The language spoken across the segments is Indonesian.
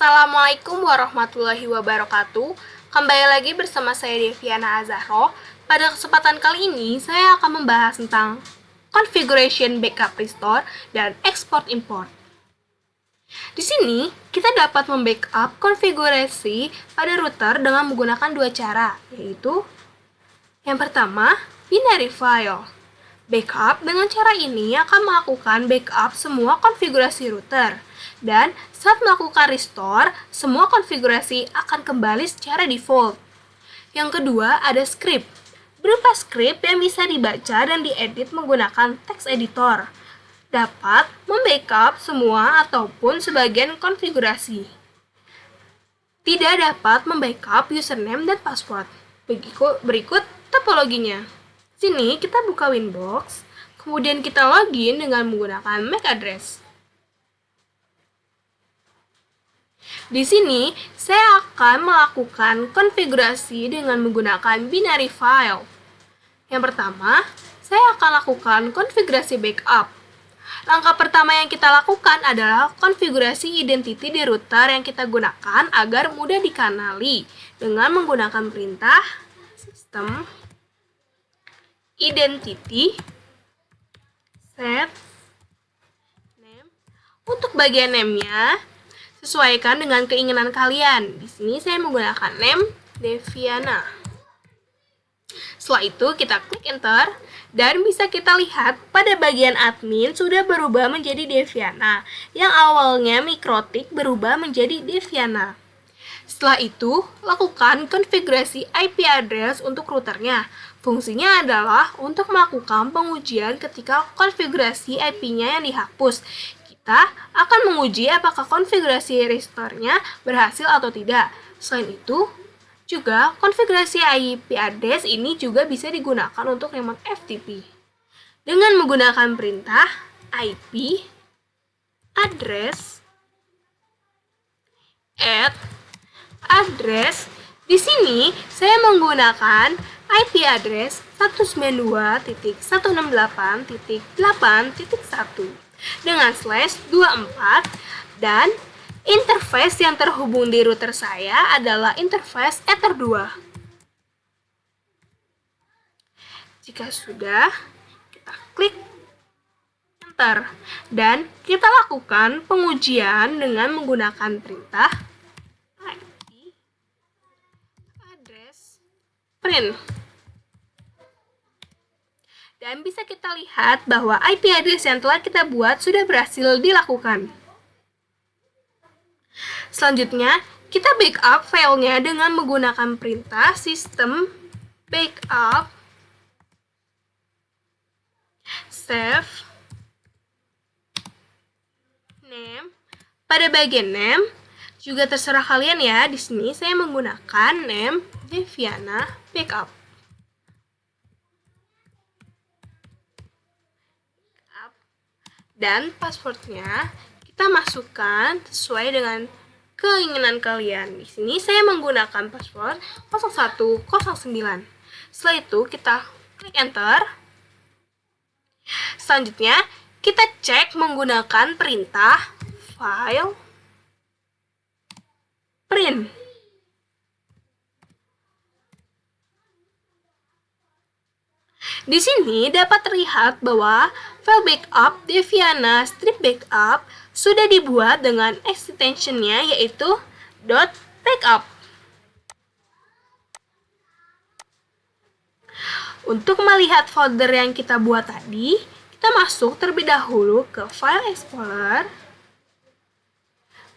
Assalamualaikum warahmatullahi wabarakatuh. Kembali lagi bersama saya Deviana Azahro. Pada kesempatan kali ini, saya akan membahas tentang configuration backup restore dan export import. Di sini, kita dapat membackup konfigurasi pada router dengan menggunakan dua cara, yaitu yang pertama, binary file. Backup dengan cara ini akan melakukan backup semua konfigurasi router. Dan saat melakukan restore, semua konfigurasi akan kembali secara default. Yang kedua, ada script. Berupa script yang bisa dibaca dan diedit menggunakan text editor. Dapat membackup semua ataupun sebagian konfigurasi. Tidak dapat membackup username dan password. Berikut topologinya. Sini kita buka Winbox, kemudian kita login dengan menggunakan MAC address. Di sini, saya akan melakukan konfigurasi dengan menggunakan binary file. Yang pertama, saya akan lakukan konfigurasi backup. Langkah pertama yang kita lakukan adalah konfigurasi identity di router yang kita gunakan agar mudah dikenali dengan menggunakan perintah system identity set name. Untuk bagian name-nya, sesuaikan dengan keinginan kalian. Di sini saya menggunakan name Deviana. Setelah itu kita klik enter dan bisa kita lihat pada bagian admin sudah berubah menjadi Deviana. Yang awalnya Mikrotik berubah menjadi Deviana. Setelah itu, lakukan konfigurasi IP address untuk routernya. Fungsinya adalah untuk melakukan pengujian ketika konfigurasi IP-nya yang dihapus. Kita akan menguji apakah konfigurasi restore-nya berhasil atau tidak. Selain itu, juga konfigurasi IP address ini juga bisa digunakan untuk remote FTP. Dengan menggunakan perintah IP address address. Di sini saya menggunakan IP address 192.168.8.1 dengan /24 dan interface yang terhubung di router saya adalah interface Ether 2. Jika sudah, kita klik enter dan kita lakukan pengujian dengan menggunakan perintah IP address print. Dan bisa kita lihat bahwa IP address yang telah kita buat sudah berhasil dilakukan. Selanjutnya, kita backup filenya dengan menggunakan perintah system backup save name. Pada bagian name juga terserah kalian ya. Di sini saya menggunakan name Deviana backup. Dan passwordnya kita masukkan sesuai dengan keinginan kalian. Di sini saya menggunakan password 0109. Setelah itu kita klik enter. Selanjutnya kita cek menggunakan perintah file print. Di sini dapat terlihat bahwa file backup Deviana strip backup sudah dibuat dengan extension-nya yaitu .backup. Untuk melihat folder yang kita buat tadi, kita masuk terlebih dahulu ke File Explorer.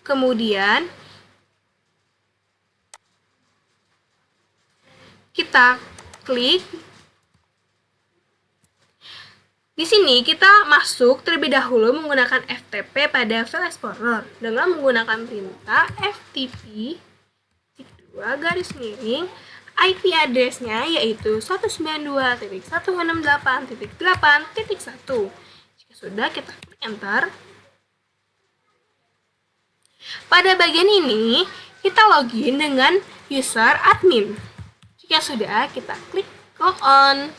Kemudian kita klik. Di sini kita masuk terlebih dahulu menggunakan FTP pada File Explorer dengan menggunakan perintah FTP IP address-nya yaitu 192.168.8.1. Jika sudah, kita klik enter. Pada bagian ini, kita login dengan user admin. Jika sudah, kita klik log on.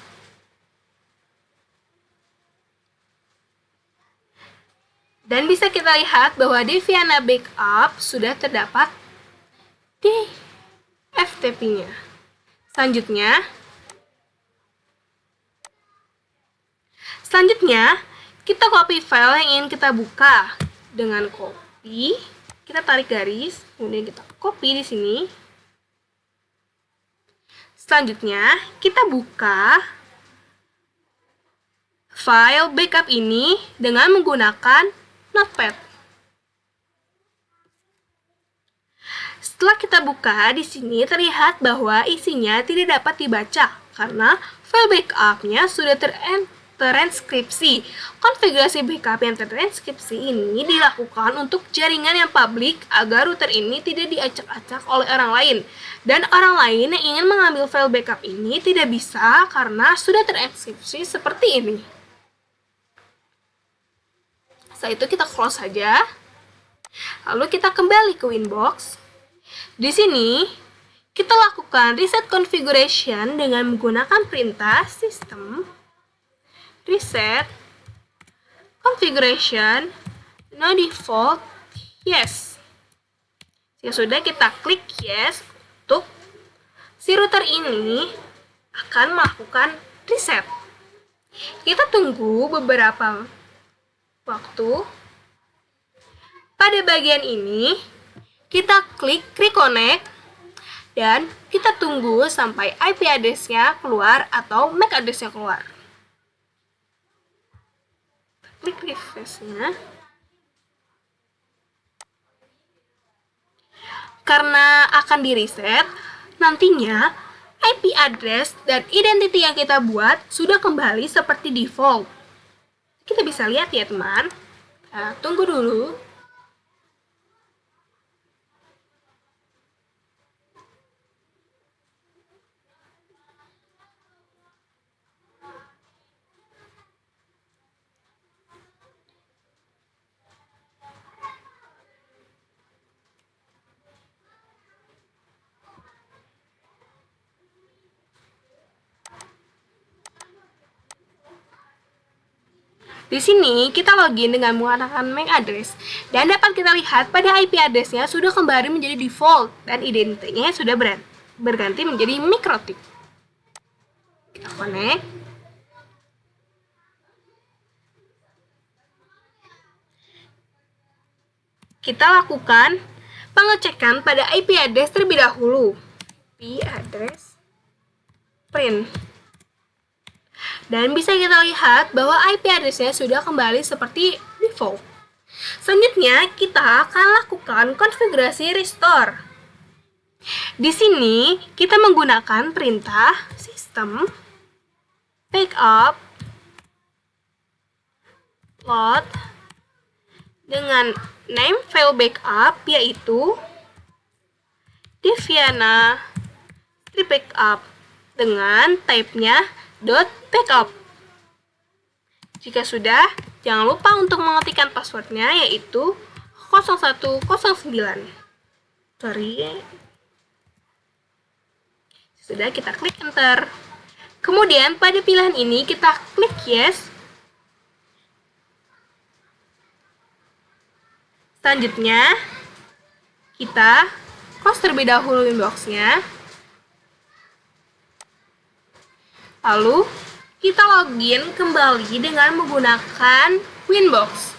Dan bisa kita lihat bahwa Deviana backup sudah terdapat di FTP-nya. Selanjutnya, kita copy file yang ingin kita buka. Dengan copy, kita tarik garis, kemudian kita copy di sini. Selanjutnya, kita buka file backup ini dengan menggunakan Notepad. Setelah kita buka, di sini terlihat bahwa isinya tidak dapat dibaca karena file backupnya sudah tertranskripsi. Konfigurasi backup yang tertranskripsi ini dilakukan untuk jaringan yang publik agar router ini tidak diacak-acak oleh orang lain. Dan orang lain yang ingin mengambil file backup ini tidak bisa karena sudah terenkripsi seperti ini. Setelah itu kita close saja. Lalu kita kembali ke Winbox. Di sini kita lakukan reset configuration dengan menggunakan perintah system reset configuration no default yes. Jika sudah, kita klik yes untuk si router ini akan melakukan reset. Kita tunggu beberapa waktu. Pada bagian ini kita klik reconnect dan kita tunggu sampai IP address-nya keluar atau MAC address-nya keluar. Klik refresh-nya. Karena akan di-reset, nantinya IP address dan identity yang kita buat sudah kembali seperti default. Kita bisa lihat ya teman. Nah, tunggu dulu. Di sini kita login dengan menggunakan MAC address dan dapat kita lihat pada IP address-nya sudah kembali menjadi default dan identitasnya sudah berganti menjadi MikroTik. Kita connect. Kita lakukan pengecekan pada IP address terlebih dahulu. IP address print. Dan bisa kita lihat bahwa IP address-nya sudah kembali seperti default. Selanjutnya, kita akan lakukan konfigurasi restore. Di sini, kita menggunakan perintah system backup load dengan name file backup yaitu Deviana backup dengan type-nya .backup. Jika sudah, jangan lupa untuk mengetikkan passwordnya yaitu 0109. Sudah, kita klik enter. Kemudian pada pilihan ini kita klik yes. Selanjutnya, kita close terlebih dahulu Winbox-nya. Lalu, kita login kembali dengan menggunakan Winbox.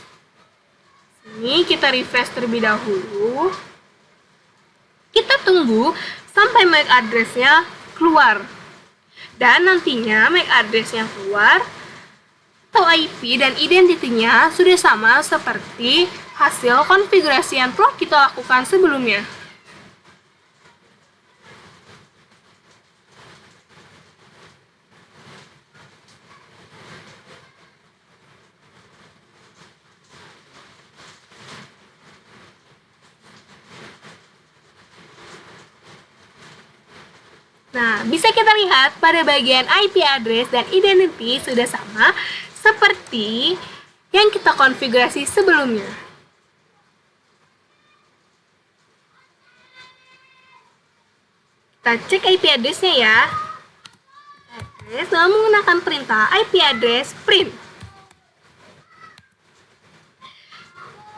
Ini kita refresh terlebih dahulu. Kita tunggu sampai MAC address-nya keluar. Dan nantinya MAC address yang keluar atau IP dan identitinya sudah sama seperti hasil konfigurasi yang telah kita lakukan sebelumnya. Nah, bisa kita lihat pada bagian IP address dan identity sudah sama seperti yang kita konfigurasi sebelumnya. Kita cek IP address-nya ya. Address dengan menggunakan perintah IP address print.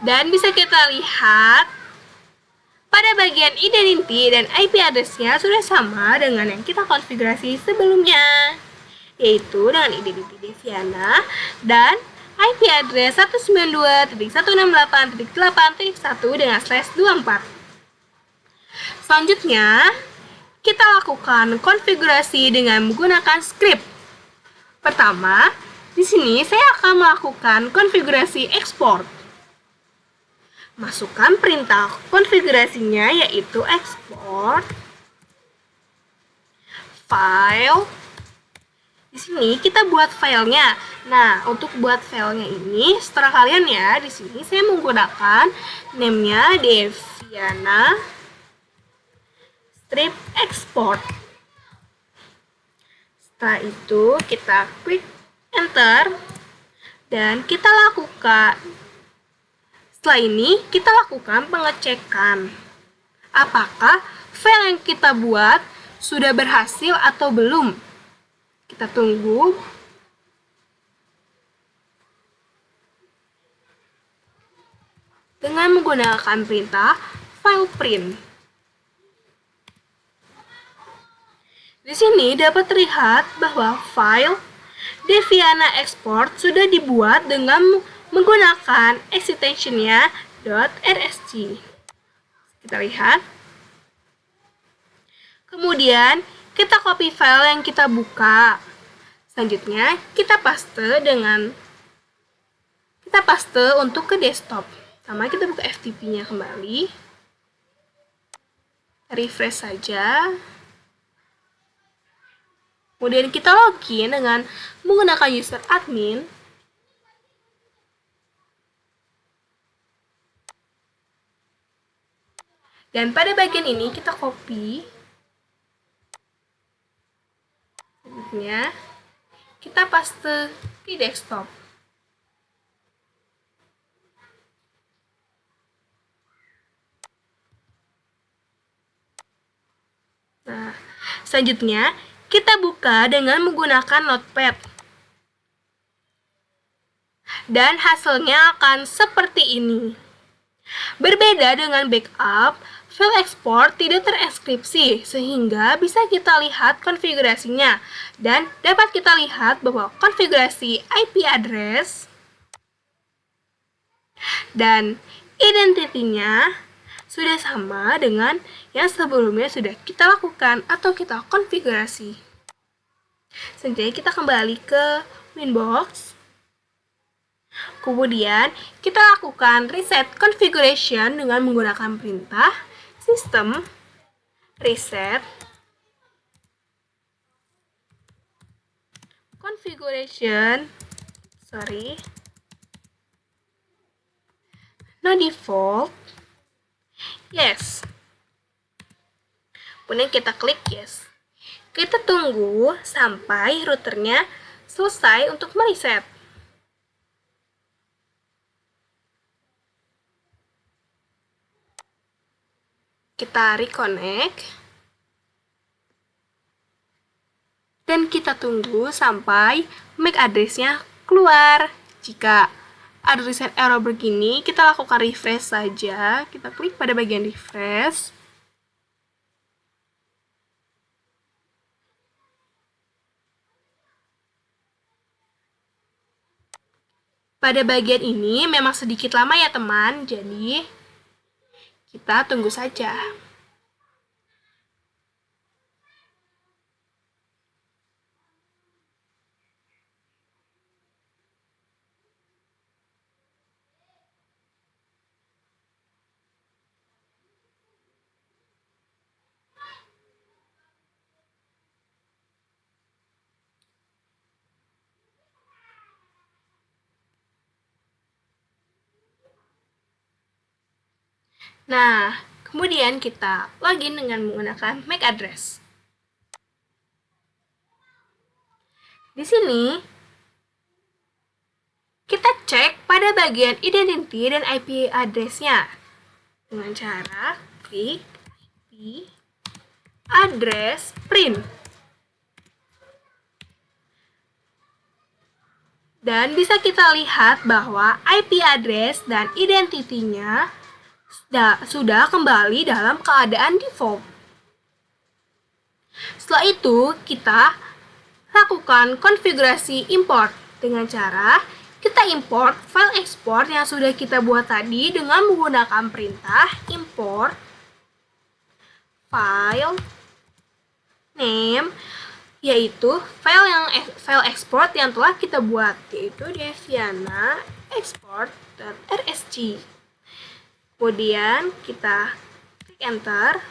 Dan bisa kita lihat pada bagian identity dan IP address-nya sudah sama dengan yang kita konfigurasi sebelumnya, yaitu dengan identity Deviana dan IP address 192.168.8.1 dengan /24. Selanjutnya, kita lakukan konfigurasi dengan menggunakan script. Pertama, di sini saya akan melakukan konfigurasi export. Masukkan perintah konfigurasinya yaitu export file. Di sini kita buat filenya. Nah, untuk buat filenya ini, setelah kalian ya, di sini saya menggunakan name-nya Deviana strip export. Setelah itu kita klik enter dan kita lakukan. Setelah ini kita lakukan pengecekan apakah file yang kita buat sudah berhasil atau belum. Kita tunggu. Dengan menggunakan perintah file print. Di sini dapat terlihat bahwa file Deviana export sudah dibuat dengan menggunakan extension-nya .rsg. Kita lihat. Kemudian kita copy file yang kita buka. Selanjutnya kita paste untuk ke desktop. Sama kita buka FTP-nya kembali. Refresh saja. Kemudian kita login dengan menggunakan user admin. Dan pada bagian ini kita copy. Selanjutnya kita paste di desktop. Nah, selanjutnya kita buka dengan menggunakan Notepad. Dan hasilnya akan seperti ini. Berbeda dengan backup, file export tidak terenkripsi sehingga bisa kita lihat konfigurasinya dan dapat kita lihat bahwa konfigurasi IP address dan identitinya sudah sama dengan yang sebelumnya sudah kita lakukan atau kita konfigurasi. Selanjutnya kita kembali ke Winbox. Kemudian kita lakukan reset configuration dengan menggunakan perintah system reset configuration no default yes. Kemudian kita klik yes. Kita tunggu sampai routernya selesai untuk mereset. Kita reconnect dan kita tunggu sampai MAC address-nya keluar. Jika ada tulisan error begini, kita lakukan refresh saja. Kita klik pada bagian refresh. Pada bagian ini memang sedikit lama ya teman, jadi kita tunggu saja. Nah, kemudian kita login dengan menggunakan MAC address. Di sini, kita cek pada bagian identity dan IP address-nya dengan cara klik IP address print. Dan bisa kita lihat bahwa IP address dan identitinya sudah kembali dalam keadaan default. Setelah itu, kita lakukan konfigurasi import dengan cara kita import file export yang sudah kita buat tadi dengan menggunakan perintah import file name, yaitu file export yang telah kita buat, yaitu Deviana export.rsg. Kemudian kita klik enter.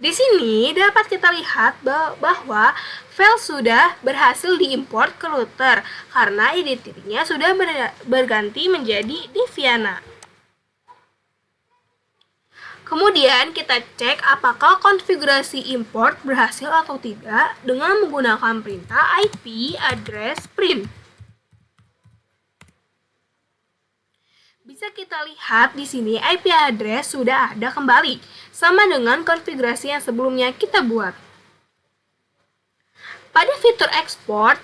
Di sini dapat kita lihat bahwa file sudah berhasil diimport ke router karena identitinya sudah berganti menjadi Deviana. Kemudian kita cek apakah konfigurasi import berhasil atau tidak dengan menggunakan perintah IP address print. Bisa kita lihat di sini IP address sudah ada kembali, sama dengan konfigurasi yang sebelumnya kita buat. Pada fitur export,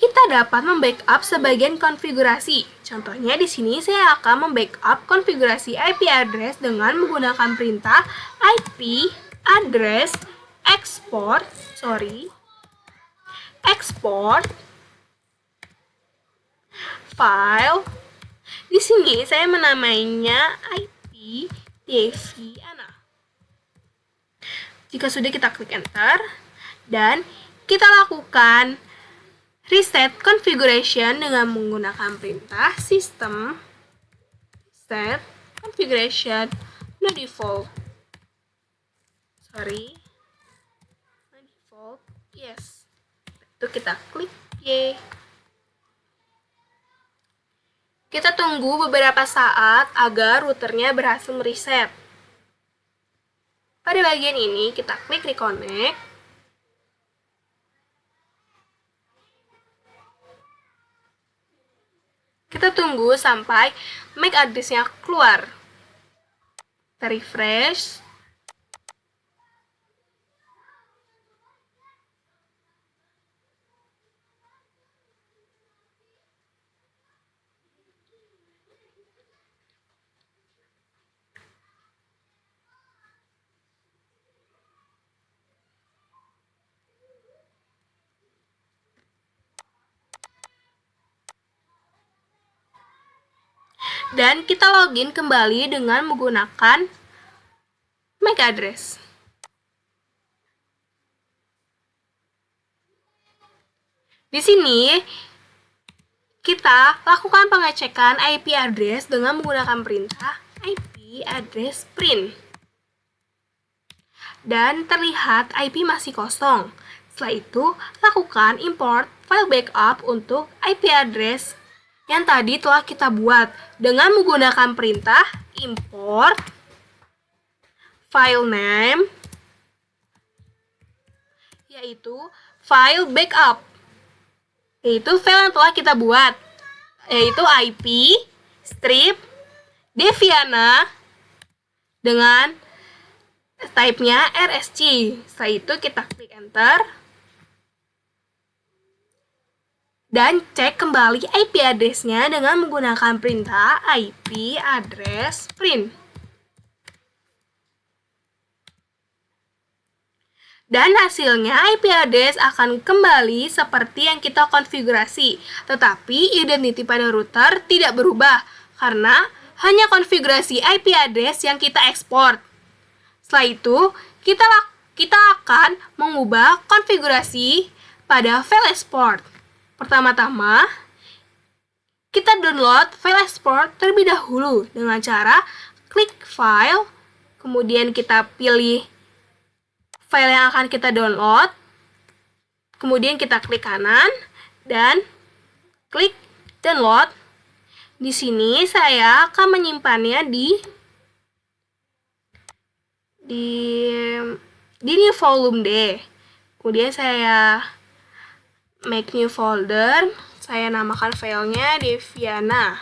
kita dapat membackup sebagian konfigurasi. Contohnya di sini saya akan membackup konfigurasi IP address dengan menggunakan perintah IP address export file. Di sini saya menamainya IP Deviana. Jika sudah, kita klik enter dan kita lakukan reset configuration dengan menggunakan perintah system reset configuration no default. Yes. Itu kita klik Y. Kita tunggu beberapa saat agar routernya berhasil mereset. Pada bagian ini kita klik reconnect. Kita tunggu sampai MAC address-nya keluar. Kita refresh. Dan kita login kembali dengan menggunakan MAC address. Di sini kita lakukan pengecekan IP address dengan menggunakan perintah IP address print. Dan terlihat IP masih kosong. Setelah itu, lakukan import file backup untuk IP address yang tadi telah kita buat dengan menggunakan perintah import file name, yaitu file backup, yaitu file yang telah kita buat, yaitu IP strip Deviana dengan type-nya RSG. Setelah itu kita klik enter dan cek kembali IP address-nya dengan menggunakan perintah IP address print. Dan hasilnya IP address akan kembali seperti yang kita konfigurasi, tetapi identity pada router tidak berubah karena hanya konfigurasi IP address yang kita ekspor. Setelah itu, kita akan mengubah konfigurasi pada file export. Pertama-tama, kita download file export terlebih dahulu dengan cara klik file, kemudian kita pilih file yang akan kita download, kemudian kita klik kanan dan klik download. Di sini saya akan menyimpannya di new volume D. Kemudian saya make new folder, saya namakan filenya Deviana.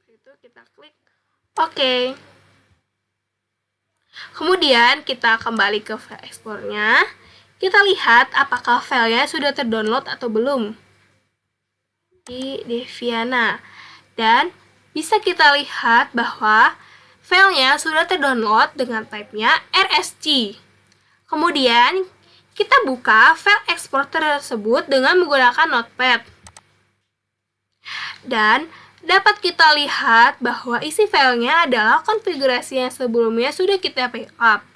Itu kita klik OK. Kemudian kita kembali ke file ekspornya. Kita lihat apakah filenya sudah terdownload atau belum di Deviana. Dan bisa kita lihat bahwa filenya sudah terdownload dengan type-nya RSC. Kemudian kita buka file ekspor tersebut dengan menggunakan Notepad. Dan dapat kita lihat bahwa isi filenya adalah konfigurasi yang sebelumnya sudah kita backup.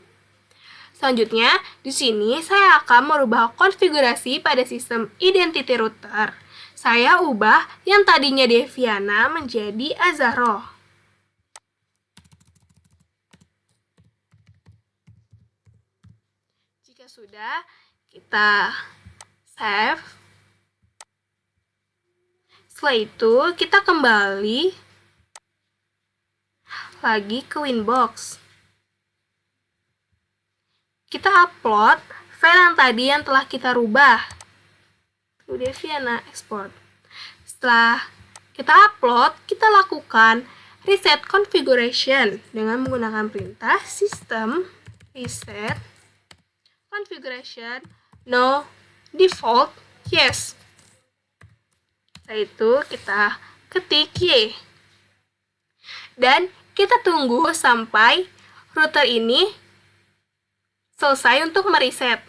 Selanjutnya, di sini saya akan merubah konfigurasi pada sistem identity router. Saya ubah yang tadinya Deviana menjadi Azahroh. Jika sudah, kita save. Setelah itu, kita kembali lagi ke Winbox. Kita upload file yang tadi yang telah kita rubah ke Deviana export. Setelah kita upload, kita lakukan reset configuration dengan menggunakan perintah system reset configuration no default yes. Setelah itu kita ketik Y. Dan kita tunggu sampai router ini selesai untuk mereset.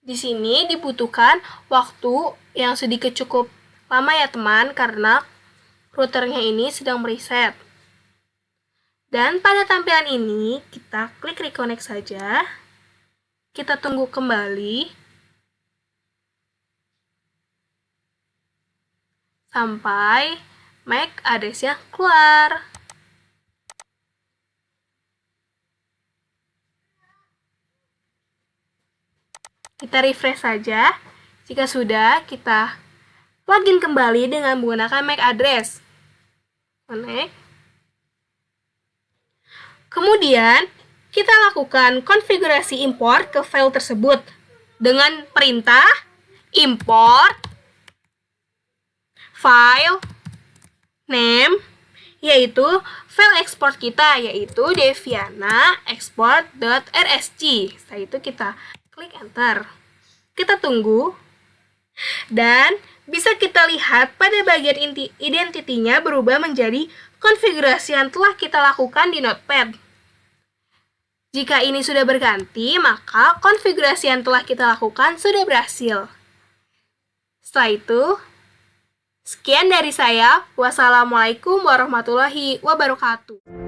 Di sini dibutuhkan waktu yang sedikit cukup lama ya teman, karena routernya ini sedang mereset. Dan pada tampilan ini kita klik reconnect saja. Kita tunggu kembali sampai MAC address-nya keluar. Kita refresh saja. Jika sudah, kita login kembali dengan menggunakan MAC address. Connect. Kemudian, kita lakukan konfigurasi import ke file tersebut dengan perintah import file name, yaitu file ekspor kita, yaitu deviana export.rsc. Setelah itu kita klik enter. Kita tunggu. Dan bisa kita lihat pada bagian identitinya berubah menjadi konfigurasi yang telah kita lakukan di Notepad. Jika ini sudah berganti, maka konfigurasi yang telah kita lakukan sudah berhasil. Setelah itu, sekian dari saya. Wassalamualaikum warahmatullahi wabarakatuh.